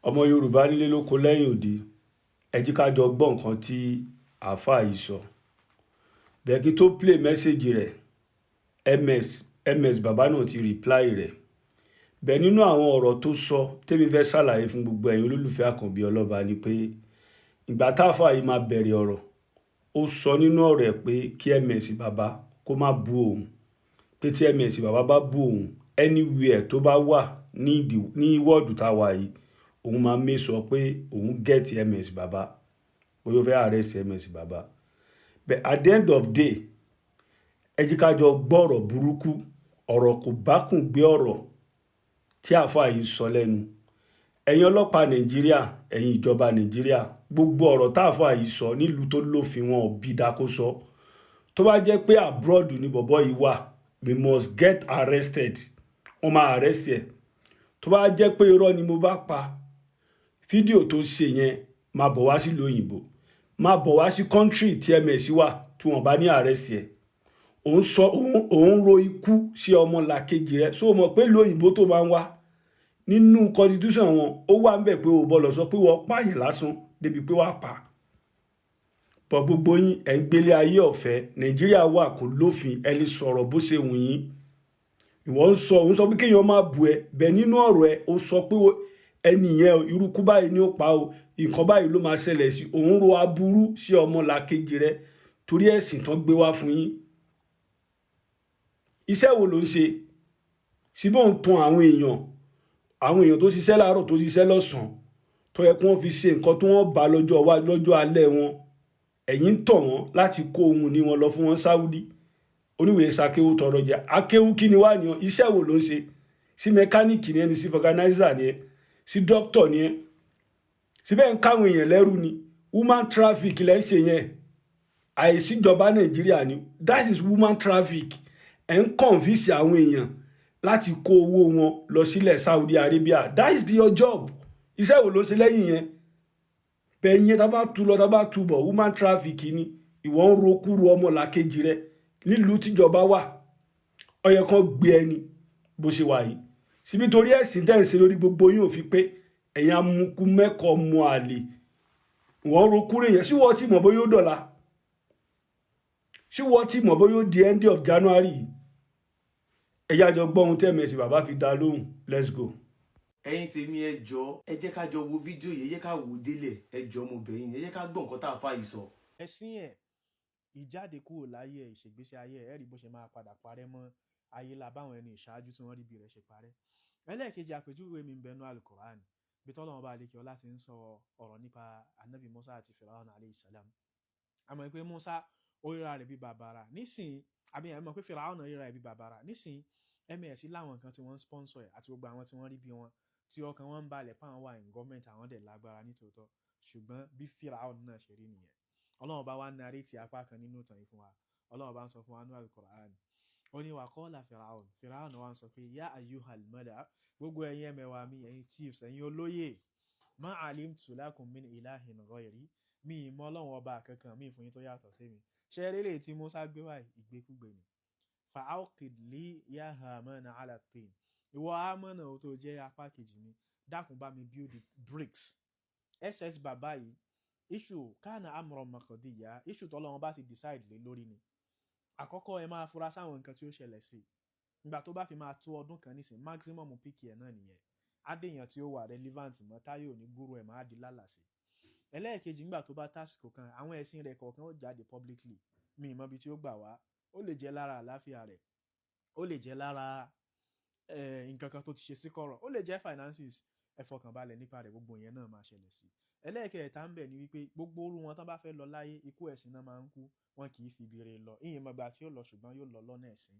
ọmọ yorùbá nílé lóko lẹ́yìn òde ẹ jí ká jọ gbọ́ nǹkan tí àáfàá yìí sọ. bẹ́ẹ̀kí tó play mẹ́sẹ̀gì rẹ̀ ms bàbá náà ti reply rẹ̀. bẹ́ẹ̀ nínú àwọn ọ̀rọ̀ tó sọ tẹ́mi fẹ́ ṣàlàyé fún gbogbo ẹ̀yin olólùfẹ́ àkànbí ọlọ́ba ni pé ìgbà táàfàá yìí máa bẹ̀rẹ̀ ọ̀rọ̀ ó sọ nínú ọ̀rọ̀ ẹ̀ pé kí ms bàbá kó má bú òun, pé tí ms bàbá bá bú òun anywhere tó bá wà ní wọ́ọ̀dù táwa yìí òun máa make sure pé òun get ms bàbá, bóyá ó fẹ́ arrest ms bàbá. but at the end of day ẹ jí ká jọ gbọ́ ọ̀rọ̀ burúkú, ọ̀rọ̀ kò bákùn gbé ọ̀rọ̀ tí àáfàá yìí sọ lẹ́nu. ẹ̀yin ọlọ́pàá nàìjíríà, ẹ̀yin ìjọba nàìjíríà, gbogbo ọ̀rọ̀ táàfàá yìí sọ nílùú tó lófin wọn ò bí dákó sọ. tó bá jẹ́ pé abroad ni bọ̀bọ́ yìí wà, we must get arrested, wọ́n máa arrest ẹ̀. tó bá jẹ́ pé irọ́ ni mo bá pa, fídíò tó ṣe yẹn máa bọ̀ wá sílùú òyìnbó, máa bọ̀ wá sí country tí ms wà tí wọ́n bá ní arrest ẹ̀. òun ro ikú sí ọmọ làkejì rẹ̀, so mọ̀ pé ìlú òyìnbó tó máa ń wá nínú constitution wọn ó wà ń bẹ̀ pé o bọ́lọ̀ sọ pé wọ́n pààyàn lásán débi pé wàá pa. pọ̀ gbogbo yín ẹ̀ ń gbélé ayé ọ̀fẹ́, nàìjíríà wà kò lófin, ẹ lè sọ̀rọ̀ bó ṣe wù yín. òun sọ pé kéèyàn máa bù ẹ, bẹ́ẹ̀ nínú ọ̀rọ̀ ẹ ó sọ pé ẹni yẹn irúkú báyìí ni ó pa o, nǹkan báyìí ló máa ṣẹlẹ̀ sí òun, ro aburú sí ọmọ làkejì rẹ̀ torí ẹ̀sìn tán gbé wá fún yín. iṣẹ́ wo ló ń ṣe? síbò ń tan àwọn èèyàn tó ṣiṣẹ́ láàárọ̀ tó ṣiṣẹ́ lọ́sàn-án tó yẹ kí wọ́n fi ṣe nǹkan tí wọ́n bá lọ́jọ́ alẹ́ wọn. ẹ̀yin ń tọ̀ wọ́n láti kó ohun ní wọn lọ fún wọn sáúdí. oníwèé ṣakéwú tọrọ jẹ, akéwú kí ni wá nìyẹn? iṣẹ́ wo ló ń ṣe? sí mẹkáníìkì ni ẹni, sí fọganáísà ni ẹ, sí dókítọ̀ ni ẹ, síbẹ̀ ń káwọn èèyàn lẹ́rú ni. woman traffic lẹ́ ń ṣe yẹn, àìsíjọba nàìjíríà ni, that is woman traffic. ẹ̀ ń convince àwọn èèyàn láti kó owó wọn lọ sílẹ̀ Saudi Arabia, that is your job. iṣẹ́ wo ló ń ṣe lẹ́yìn yẹn? bẹ́ẹ̀ yẹn tá bá tu lọ tá bá tu bọ̀, woman traffic ni. ìwọ ń rokúru ọmọ làkejì rẹ nílùú tíjọba wà, ó yẹ kán gbé ẹni bó ṣe wà yìí. síbi torí ẹ̀sìn tẹ́ ń ṣe lórí gbogbo yín ò fi pé ẹ̀yin amukú mẹ́kọ̀ọ́ mu àlè. wọ́n rokúrò yẹn, sí wọ́n ti mọ̀ bóyá ó dọ̀la, sí wọ́n ti mọ̀ bóyá ó di end of January yìí. ẹ̀yà jọ gbọ́ ohun tẹ́ ms bàbá fi dá lóhùn. Let's go. ẹ̀yin tèmi ẹ jọ̀ọ́ ẹ jẹ́ ká jọ wo fídíò yìí, ẹ jẹ́ ká wò ó délẹ̀, ẹ jọ̀ọ́ mo bẹ̀ yín, ẹ jẹ́ ká gbọ́ nǹkan tá a fà yìí sọ. ẹ̀sìn ẹ̀ ìjáde kúrò láyé ẹ̀, ìṣègbésí ayé ẹ̀ rí bó ṣe máa padà parẹ́ mọ́ ayé la báwọn ẹni ìṣáájú tí wọ́n rí bí rẹ̀ ṣe parẹ́. ẹlẹ́ẹ̀kejì àpèjúwe mi ń bẹnu alukoran bí tọ́lọ́run bá lékè ọlá ti ń sọ ọ̀rọ̀ nípa anabi musa àti firaun alayhi salam. àmọ́ pé musa ó ríra rẹ̀ bí bàbàrà nísìnyí, àbí àmọ́ pé firaun ríra rẹ̀ bí bàbàrà nísìnyí. ms láwọn nǹkan tí wọ́n ń sponsor ẹ̀ àti gbogbo àwọn tí wọ́n rí bí wọn tí ọkàn wọn ń balẹ̀ pàwọn wà ní gọ́ọ̀mẹ̀ntì, àwọn dẹ̀ lágbára nítòótọ́, ṣùgbọ́n bí firaun náà ṣe rí nìyẹn. ọlọ́run bá wá ń narétì apá kan nínú ìtàn yìí fún wa. ọlọ́run bá ń sọ fún wa nínú alukoran, ó ní wa qala firaun wá ń sọ pé ya ayyuhal mala, gbogbo ẹ̀yin ẹmẹ̀wà mi, ẹ̀yin chiefs, ẹ̀yin olóyè, ma alimtu lakum min ilahin ghayri, mi ìmọ̀ ọlọ́run ọba kankan mi fún yín tó yàtọ̀ sí mi. ṣe eré tí Musa gbé wá ìgbékúgbé ni. fa awqid li ya Hamana ala tin, ìwọ Hamana tó jẹ́ apá kejì mi, dákun bá mi build bricks. ss bàbá yìí issue kana amran maqdiya, issue tọ́lọ́run bá ti decide lé lórí ni. àkọ́kọ́ ẹ máa fura sáwọn nǹkan tí ó ṣẹlẹ̀ sí i. ìgbà tó bá fi máa tó ọdún kan nísìn, maximum píkì ẹ̀ náà nìyẹn. adéyàn tí ó wà relevant mọ́ táyé òní gúrú ẹ̀ máa di lálàsì. ẹlẹ́ẹ̀kejì, nígbà tó bá tásìkò kan, àwọn ẹ̀sìn rẹ̀ kọ̀ọ̀kan ó jáde publicly, mi ìmọ̀ ibi tí ó gbà wá, ó lè jẹ́ lára àláfíà rẹ̀, ó lè jẹ́ lára nǹkan kan tó ti ṣe sí kọ̀rọ̀, ó lè jẹ́ finances, ẹ fọkàn balẹ̀ nípa rẹ̀, gbogbo yẹn náà máa ṣẹlẹ̀ sí. ẹlẹ́ẹ̀kẹta ń bẹ̀ ni wípé gbogbo orú wọn tán bá fẹ́ lọ láyé, ikú ẹ̀sìn náà máa ń kú, wọn kì í fi ibi rẹ̀ lọ. ìyẹn mọ̀gbà tí ó lọ, ṣùgbọ́n yóò lọ lọ́nà ẹ̀sìn.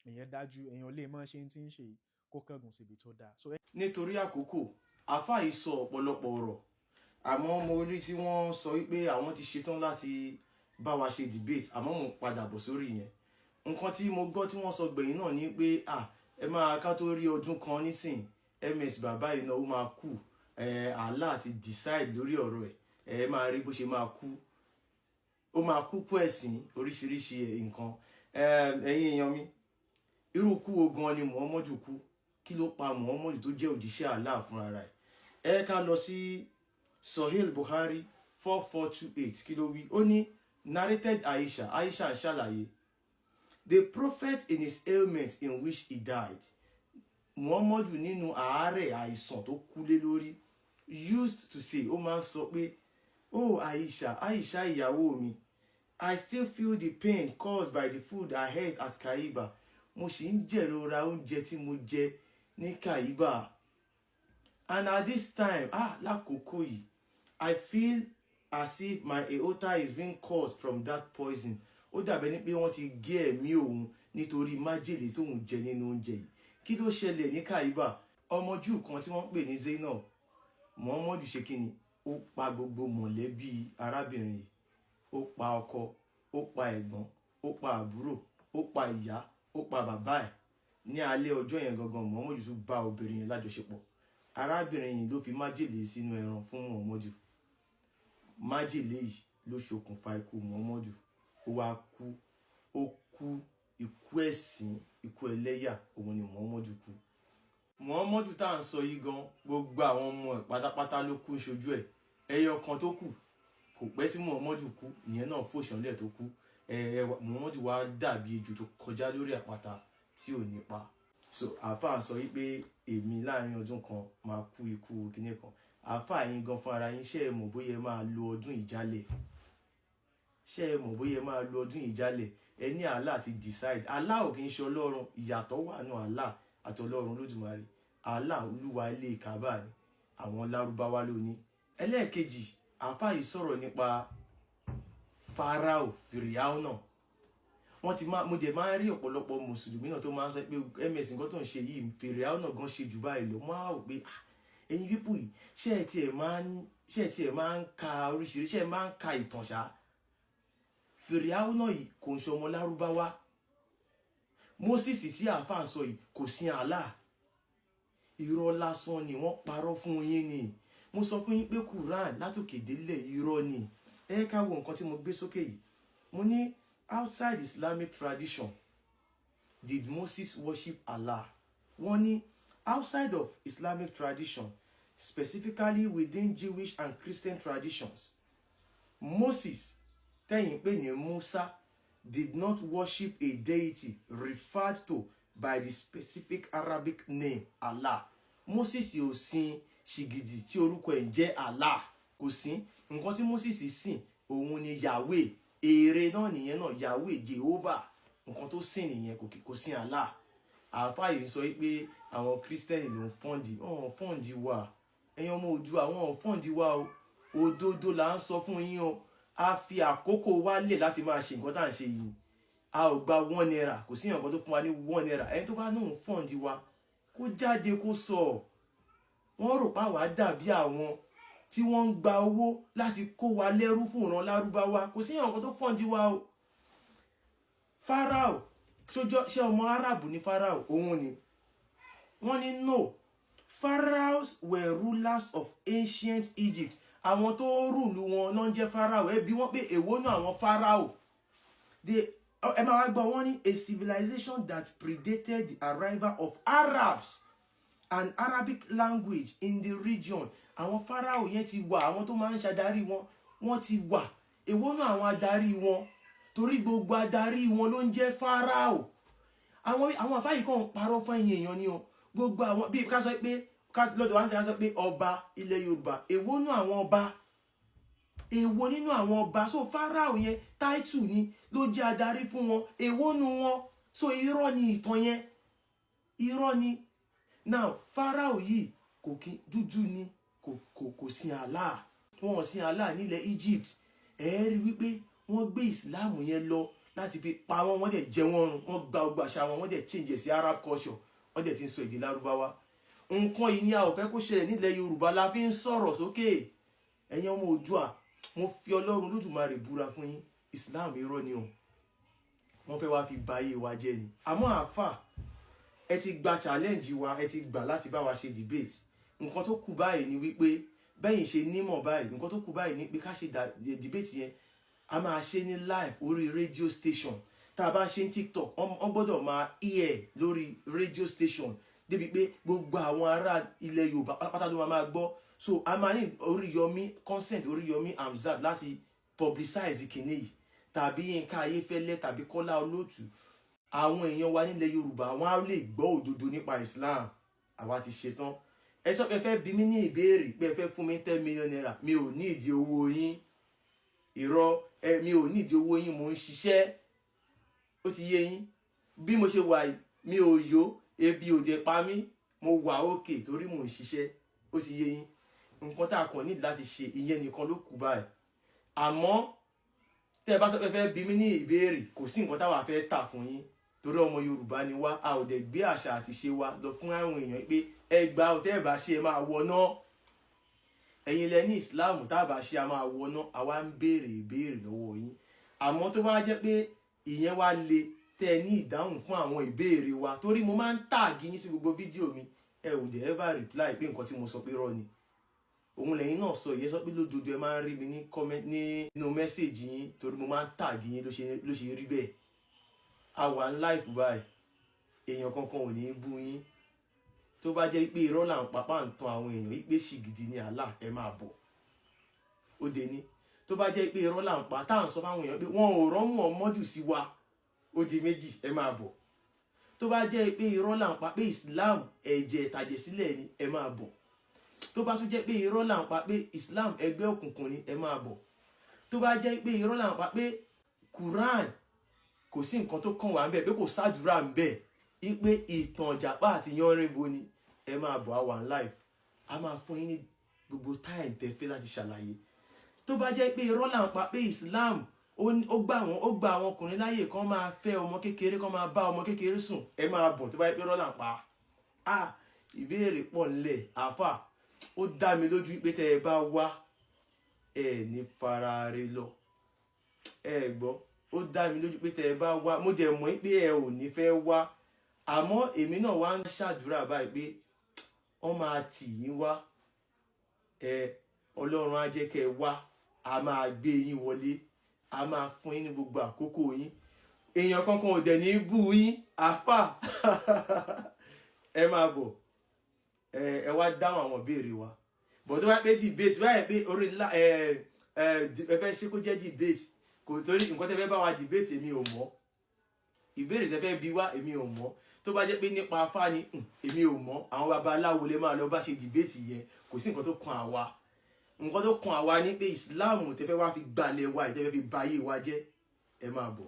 ìyẹn dájú, èèyàn lè mọ̀ ṣe ti ń ṣe kó kángun síbi tó dáa. nítorí àkókò àfáà yìí sọ ọ̀pọ̀lọpọ̀ ọ̀rọ̀, àmọ́ mo rí tí wọ́n sọ wípé àwọn ti ṣetán láti bá wa ṣe debate, àmọ́ mo padà bọ̀ sórí yẹn. nǹkan tí mo gbọ́ tí wọ́n sọ gbẹ̀yìn náà ni pé ẹ máa ká tó rí ọdún kan nísìn, ms bàbá yìí náà ó máa kú, Allah ti decide lórí ọ̀rọ̀ ẹ̀, ẹ máa rí bó ṣe máa kú, ó máa kú kú ẹ̀sìn oríṣiríṣi nǹkan. ẹ̀yin èèyàn mi, irú kú ogun ni Muhammadu kú? kí ló pa Muhammadu tó jẹ́ òjíṣẹ́ Allah fúnra rẹ̀? ẹ ká lọ sí Sahih Bukhari 4428 kí ló wí. Ó ní narrated Aisha ń ṣàlàyé, the prophet in his ailment in which he died, Muhammadu nínú àárẹ̀ àìsàn tó kú lé lórí, used to say, ó máa ń sọ pé, oh Aisha ìyàwó mi, I still feel the pain caused by the food I ate at Kaiba. Mo ṣì ń jẹ̀rora oúnjẹ tí mo jẹ ní Kaiba. And at this time, lákòókò yìí, I feel as if my aorta is being cut from that poison. Ó dàbẹ̀ ní pé wọ́n ti gé ẹ̀mí òun nítorí májèlé tóun jẹ nínú oúnjẹ yìí. Kí ló ṣẹlẹ̀ ní Kaiba? Ọmọ Júù kan tí wọ́n ń pè ní Zainab, Muhammadu ṣe kíni? Ó pa gbogbo mọ̀lẹ́bí arábìnrin yìí. Ó pa ọkọ, ó pa ẹ̀gbọ́n, ó pa àbúrò, ó pa ìyá, ó pa bàbá ẹ̀. Ní alẹ́ ọjọ́ yẹn gangan, Muhammadu tún bá obìnrin yẹn lájọṣepọ̀. Arábìnrin yìí ló fi májèlé sínú ẹran fún Muhammadu. Májèlé yìí ló ṣokùnfà ikú Muhammadu. Ó wá kú, ó kú ikú ẹ̀sìn, ikú ẹlẹ́yà, òun ni Muhammadu kú. Muhammadu tá à ń sọ yìí gan, gbogbo àwọn ọmọ ẹ̀ pátápátá ló kú ṣojú ẹ̀. Ẹyọ kan tó kù, kò pẹ́ tí Muhammadu kú, ìyẹn náà fòṣánlẹ̀ tó kú. Muhammadu wá dàbí ejò tó kọjá lórí àpáta tí ò nípa. So àáfàá sọ wípé èmi láàrin ọdún kan máa kú ikú kíní kan. Àáfàá yín gan fún ara yín, ṣé ẹ mọ̀ bóyá ẹ máa lo ọdún ìjálẹ̀? Ṣé ẹ mọ̀ bóyá ẹ máa lo ọdún ìjálẹ̀? Ẹ ní Allah ti decide. Allah ò kì í ṣe Ọlọ́run, ìyàtọ̀ wà nù Allah àti Ọlọ́run Olódùmarè. Allah Olúwa ilé Kaaba ni, àwọn Lárúbáwá ló ní. Ẹlẹ́ẹ̀kejì, àáfàá yìí sọ̀rọ̀ nípa Pharaoh Fìrìáúnà. Wọ́n ti mo dẹ̀ máa ń rí ọ̀pọ̀lọpọ̀ mùsùlùmí náà tó máa ń sọ pé ms nǹkan tó ń ṣe yìí Fìrìáúnà gan ṣe jù báyìí lọ. Mo á rò pé ẹ̀yin pípù yìí ṣé ẹ tiẹ̀ máa ń ka oríṣiríṣi, ṣé ẹ máa ń ka ìtàn ṣá? Fìrìáúnà yìí kò ń ṣe ọmọ Lárúbáwá. Moses tí àáfàá sọ yìí kò sin Allah. Irọ́ lásán ni, wọ́n parọ́ fún yín ni. Mo sọ fún yín pé Quran látòkè délẹ̀ irọ́ ni. Ẹ ká wo nǹkan tí mo gbé sókè yìí. Mo ní outside Islamic tradition, did Moses worship Allah? Wọ́n ní outside of Islamic tradition, specifically within Jewish and Christian traditions, Moses, tẹ́yìn pé ní Musa, did not worship a deity referred to by the specific Arabic name Allah. Moses yóò sin ṣìgìdì tí orúkọ ẹ̀ ń jẹ́ Allah. Kò sí. Nǹkan tí Moses sìn òun ni Yahweh. Èrè náà nìyẹn náà, Yahweh, Jehovah. Nǹkan tó sìn nìyẹn, kò sìn Allah. Àáfàá yìí sọ pé àwọn Christian ló ń fọ́ǹdì. Wọ́n fọ́ǹdì wa. Ẹ̀yin ọmọ Oòduà, àwọn fọ́ǹdì wa o. Òdodo là ń sọ fún yín o. A fi àkókò wa lẹ̀ láti máa ṣe nǹkan tá à ń ṣe yìí. A ò gba 1 naira. Kò sí nǹkan tó fún wa ní 1 naira. Ẹni tó bá náà fọ́ǹdì wa kó jáde kó sọ. Wọ́n rò pé àwa dàbí àwọn tí wọ́n ń gba owó láti kó wa lẹ́rú fún ìran Lárúbáwá. Kò sí nǹkan tó fọ́ǹdì wa o. Pharaoh, ṣé ọmọ Arab ní Pharaoh? Òun ni. Wọ́n ní no. Pharaohs were rulers of ancient Egypt. Àwọn tó rúlù wọn náà ń jẹ́ Pharaoh. Ẹ bi wọ́n pé èwo náà àwọn Pharaoh. Ẹ máa wá gbọ́, wọ́n ní a civilization that predated the arrival of Arabs and Arabic language in the region. Àwọn Pharaoh yẹn ti wà, àwọn tó máa ń ṣàdarí wọn, wọ́n ti wà. Èwo náà àwọn adarí wọn, torí gbogbo adarí wọn ló ń jẹ́ Pharaoh. Àwọn àfáyì kan ń parọ́ fún ẹ̀yin èèyàn ni o. Gbogbo àwọn bí ká sọ pé lọ́dọ̀ wá ń sọ pé ọba ilẹ̀ Yorùbá, èwo náà àwọn ọba, èwo nínú àwọn ọba. So Pharaoh yẹn title ni ló jẹ́ adarí fún wọn, èwo nu wọn. So irọ́ ni ìtàn yẹn, irọ́ ni. Now Pharaoh yìí kò kí dúdú ni, kò sin Allah. Wọ́n sin Allah nílẹ̀ Egypt. Ẹ rí wípé wọ́n gbé Islam yẹn lọ láti fi pa wọ́n, wọ́n dẹ̀ jẹ wọ́n run, wọ́n gba ọgbà àṣà wọn, wọ́n dẹ̀ change sí Arab culture, wọ́n dẹ̀ ti ń sọ èdè Lárúbáwá. Nǹkan yìí ni a ò fẹ́ kó ṣẹlẹ̀ nílẹ̀ Yorùbá, la fi ń sọ̀rọ̀ sókè. Ẹ̀yin ọmọ Oòduà, mo fi Ọlọ́run Olódùmarè búra fún yín, Islam irọ́ ni o. Wọ́n fẹ́ wá fi ba ayé wa jẹ́ ni. Àmọ́ àáfà, ẹ ti gba challenge wa, ẹ ti gbà láti bá wa ṣe debate. Nǹkan tó kù báyìí ni wípé bẹ́yìn ṣe nímọ̀ báyìí, nǹkan tó kù báyìí ni pé ká ṣe debate yẹn. A máa ṣe ní live orí radio station. Tá a bá ṣe ní TikTok, wọ́n gbọ́dọ̀ máa hear lórí radio station. Débi pé gbogbo àwọn ará ilẹ̀ Yorùbá pátá ló máa gbọ́. so a máa ní Oríyọmí consent Oríyọmí Hamzat láti publicize kìíní yìí tàbí Yínká Ayéfẹ́lẹ́ tàbí Kọ́lá Olótù. Àwọn èèyàn wa nílẹ̀ Yorùbá wọ́n á lè gbọ́ òdodo nípa Islam. Àwa ti ṣetán. Ẹ sọ pé ẹ fẹ́ bi mí ní ìbéèrè pé ẹ fẹ́ fún mi 10 million naira, mi ò ní ìdí owó yín. Irọ́, mi ò ní ìdí owó yín, mò ń ṣiṣẹ́. Ó ti yé yín. Bí mo ṣe wà yìí, mi ò yó, ebi ò dé pa mí, mo wà òkè torí mò ń ṣiṣẹ́. Ó ti yé yín. Nǹkan tá a kàn ní láti ṣe ìyẹn nìkan ló kù báyìí. Àmọ́ tẹ́ bá sọ pé ẹ fẹ́ bi mí ní ìbéèrè, kò sí nǹkan táwa fẹ́ tà fún yín torí ọmọ Yorùbá ni wá, a ò dẹ̀ gbé àṣà àti ṣe wa lọ fún àwọn èèyàn pé ẹ gbà ó tẹ́ bá ṣe ẹ máa wọná. Ẹ̀yin lẹ ní Islam tá bá ṣe a máa wọná, àwa ń béèrè ìbéèrè lọ́wọ́ yín. Àmọ́ tó bá jẹ́ pé ìyẹn wá le tẹ́ ní ìdáhùn fún àwọn ìbéèrè wa torí mo máa ń tag yín sí gbogbo fídíò mi, ẹ ò dẹ̀ ever reply pé nǹkan tí mo sọ pé rọ́ ni. Òun lẹ́yìn náà sọ ìyẹn sọ pé lódodo ẹ máa ń rí mi ní comment nínú message yín torí mo máa ń tag yín ló ṣe rí bẹ́ẹ̀. A wà ní life báyìí, èèyàn kankan ò ní bú yín. Tó bá jẹ́ pé irọ́ là ń papá ń tan àwọn èèyàn yìí pé ṣìgìdì ni Allah, ẹ máa bọ̀. Ó dé ní. Tó bá jẹ́ pé irọ́ là ń pa tá à ń sọ fáwọn èèyàn pé wọ́n ò rán Muhammadu sí wa, ó di méjì, ẹ máa bọ̀. Tó bá jẹ́ pé irọ́ là ń pa pé Islam ẹ̀jẹ̀ ìtàjẹ̀ sílẹ̀ ni, ẹ máa bọ̀. Tó bá tún jẹ́ pé irọ́ là ń pa pé Islam ẹgbẹ́ òkùnkùn ni, ẹ máa bọ̀. Tó bá jẹ́ pé irọ́ là ń pa pé Quran kò sí nǹkan tó kàn wá ń bẹ̀, pé kò sádùúrà ń bẹ̀, pé ìtàn Ìjàpá àti Yánrinbo ni, ẹ máa bọ̀. A wà ní live, a máa fún yín ní gbogbo time tẹ́ fẹ́ láti ṣàlàyé. Tó bá jẹ́ pé irọ́ là ń pa pé Islam ó gba àwọn ọkùnrin láyè kan máa fẹ́ ọmọ kékeré, kan máa bá ọmọ kékeré sùn, ẹ máa bọ̀. Tó bá jẹ́ pé irọ́ là ń pa. Ìbéèrè pọ̀ nílẹ̀ àfà. Ó dá mi lójú pé tẹ́ ẹ bá wá ẹ ní farare lọ. Ẹ gbọ́, ó dá mi lójú pé tẹ́ ẹ bá wá, mo dẹ̀ mọ̀ pé ẹ ò ní fẹ́ wá. Àmọ́ èmi náà wá ń ṣàdúrà báyìí pé wọ́n máa tì yín wá. Ọlọ́run á jẹ́ kẹ́ ẹ wá, a máa gbé yín wọlé, a máa fún yín ní gbogbo àkókò yín. Èèyàn kankan ò dẹ̀ ní bú yín àfà. Ẹ máa bọ̀. Ẹ wá dáhùn àwọn ìbéèrè wa. But tó bá pé debate, wáyé pé orí ẹ fẹ́ ṣe kó jẹ́ debate, kò torí nǹkan tẹ́ fẹ́ bá wa debate èmi ò mọ̀. Ìbéèrè tẹ́ fẹ́ bi wá èmi ò mọ̀. Tó bá jẹ́ pé nípa afá ni èmi ò mọ̀. Àwọn babaláwo lè máa lọ bá ṣe debate yẹn, kò sí nǹkan tó kan àwa. Nǹkan tó kan àwa ni pé Islam tẹ́ fẹ́ wá fi gbalẹ̀ wa, tẹ́ fẹ́ fi bayé wa jẹ́, ẹ máa bọ̀.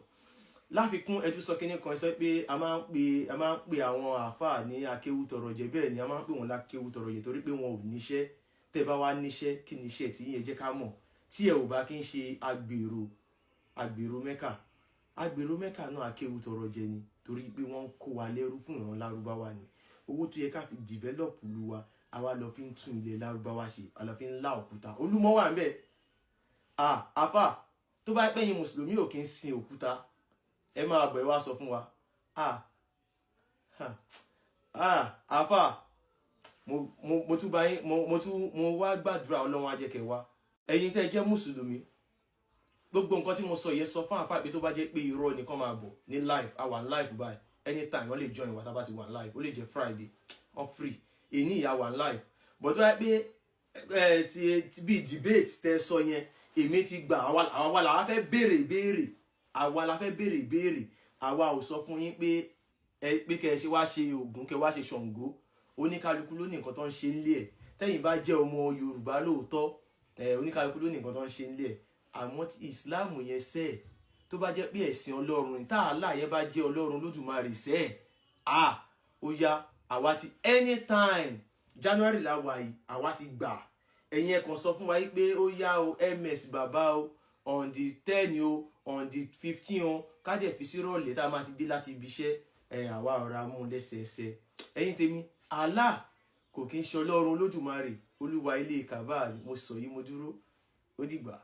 Láfikún ẹ tún sọ kíní kan sọ pé a máa ń pè àwọn àfáà ní akéwú tọrọ jẹ. Bẹ́ẹ̀ ni a máa ń pè wọ́n lákéwú tọrọ jẹ torí pé wọn ò níṣẹ́. Tẹ́ bá wá níṣẹ́, kí ni iṣẹ́ tí yín, ẹ jẹ́ ká mọ̀. Tí ẹ ò bá kí ń ṣe agbèrò Mẹ́kà. Agbèrò Mẹ́kà náà akéwú tọrọ jẹ ni torí pé wọ́n ń kó wa lẹ́rú fún ìran Lárúbáwá ni. Owó tó yẹ ká fi develop ìlú wa, àwa lọ fi ń tún ilẹ̀ Lárúbáwá ṣe, a lọ fi ń lá òkúta. Olúmọ wà ńbẹ̀. Àfà, tó bá pẹ́yìn Mùsùlùmí ò kí ń sin òkúta, ẹ máa bọ̀ ẹ wá sọ fún wa. Àfà, mo tún bá yín, mo wá gbàdúrà Ọlọ́run á jẹ́ kẹ́ wá. Ẹ̀yin tẹ́ jẹ́ Mùsùlùmí, gbogbo nǹkan tí mo sọ yẹ sọ fún àfà pé tó bá jẹ́ pé irọ́ nìkan máa bọ̀ ní live. A wà ní live báyìí, anytime wọ́n lè join wa tá bá ti wà ní live. Ó lè jẹ́ Friday, on free. Èní ìyá wà ní live. But tó bá pé ti bí debate tẹ́ sọ yẹn, èmi ti gbà, àwa làwa fẹ́ béèrè ìbéèrè. Àwa la fẹ́ béèrè ìbéèrè. Àwa ò sọ fún yín pé kẹ́ ẹ ṣe wá ṣe Ògún, kẹ́ wá ṣe Ṣàngó. Oníkálukú ló ní nǹkan tó ń ṣe nílé ẹ̀. Tẹ́yin bá jẹ́ ọmọ Yorùbá lóòótọ́, oníkálukú ló ní nǹkan tó ń ṣe nílé ẹ̀. Àmọ́ tí Islam yẹn sẹ́, tó bá jẹ́ pé ẹ̀sìn Ọlọ́run ni, tá Allah yẹn bá jẹ́ Ọlọ́run Lódùmarè sẹ́, ó yá, àwa ti anytime January la wà yìí, àwa ti gbà. Ẹ̀yin ẹ kàn sọ fún wa yìí pé ó yá o, MS bàbá o, on the 10 o, on the 15 o, ká dẹ̀ fi sí rọ̀lẹ́ tá a máa ti dé láti ibi iṣẹ́. Àwa ọ̀rá mú lẹ́sẹẹsẹ. Ẹ̀yin tèmi, Allah kò kí ń ṣe Ọlọ́run Olódùmarè, Olúwa ilé Kàbáà. Mo sọ yìí, mo dúró, ó dìgbà.